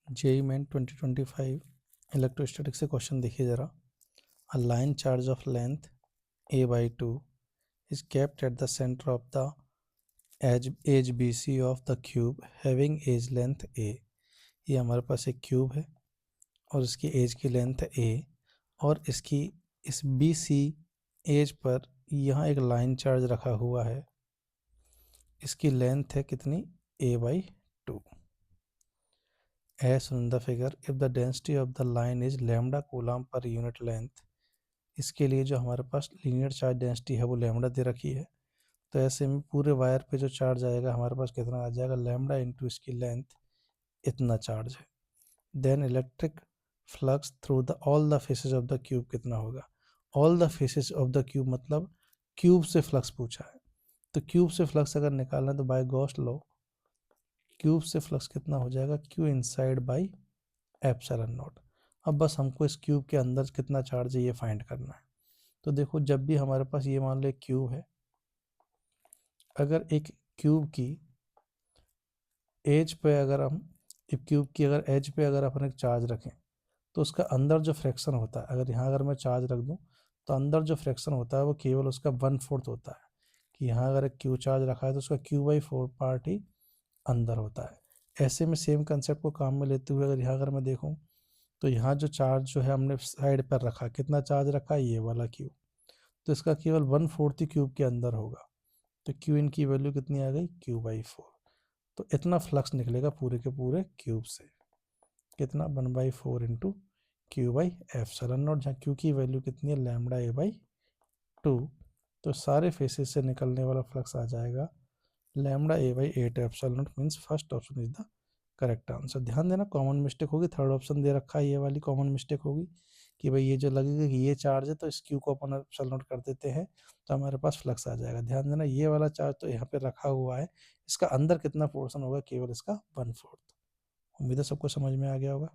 JEE main 2025 electrostatic से question देखिए ज़रा। A line charge of length a/2 is kept at the center of the edge BC of the cube having edge length a। ये हमारे पास एक cube है और इसकी एज की लेंथ a और इसकी इस BC एज पर यहाँ एक लाइन चार्ज रखा हुआ है। इसकी लेंथ है कितनी, a/2। As in the figure, if the density of the line is lambda coulomb per unit length, इसके लिए जो हमारे पास लीनियर चार्ज डेंसिटी है वो लैम्बडा दे रखी है। तो ऐसे में पूरे वायर पे जो चार्ज आएगा हमारे पास कितना आ जाएगा, लैम्बडा इंटू इसकी लेंथ, इतना चार्ज है। Then electric flux through the all the faces of the cube कितना होगा। All the faces of the cube मतलब क्यूब से फ्लक्स पूछा है, तो क्यूब से फ्लक्स अगर निकालना है तो बाय गॉस लॉ क्यूब से फ्लक्स कितना हो जाएगा, Q inside by epsilon not. अब बस हमको इस क्यूब के अंदर कितना चार्ज है ये फाइंड करना है। तो देखो, जब भी हमारे पास ये मान लो एक क्यूब है, अगर एक क्यूब की एज पे अगर हम एक क्यूब की अगर एज पे अगर अपन एक चार्ज रखें तो उसका अंदर जो फ्रैक्शन होता है, अगर यहाँ अगर मैं चार्ज रख दूँ तो अंदर जो फ्रैक्शन होता है वो केवल उसका 1/4 होता है। कि यहाँ अगर एक क्यू चार्ज रखा है तो उसका Q/4 पार्ट ही अंदर होता है। ऐसे में सेम कंसेप्ट को काम में लेते हुए अगर यहाँ अगर मैं देखूँ तो यहाँ जो चार्ज जो है हमने साइड पर रखा, कितना चार्ज रखा है, ये वाला क्यूब, तो इसका केवल 1/4 ही क्यूब के अंदर होगा। तो क्यू इन की वैल्यू कितनी आ गई, Q/4। तो इतना फ्लक्स निकलेगा पूरे के पूरे क्यूब से, कितना, 1/4 इंटू Q/ε0, जहाँ क्यू की वैल्यू कितनी है, लैम्बडा a/2। तो सारे फेसेस से निकलने वाला फ्लक्स आ जाएगा lambda a/8 epsilon, means first option is the correct answer. ध्यान देना, कॉमन मिस्टेक होगी, थर्ड ऑप्शन दे रखा है, ये वाली कॉमन मिस्टेक होगी कि भाई ये जो लगेगा कि ये चार्ज है तो इस क्यू को अपन एप्सिलॉन कर देते हैं तो हमारे पास फ्लक्स आ जाएगा। ध्यान देना, ये वाला चार्ज तो यहाँ पे रखा हुआ है, इसका अंदर कितना पोर्शन होगा, केवल इसका 1/4। उम्मीद है सबको समझ में आ गया होगा।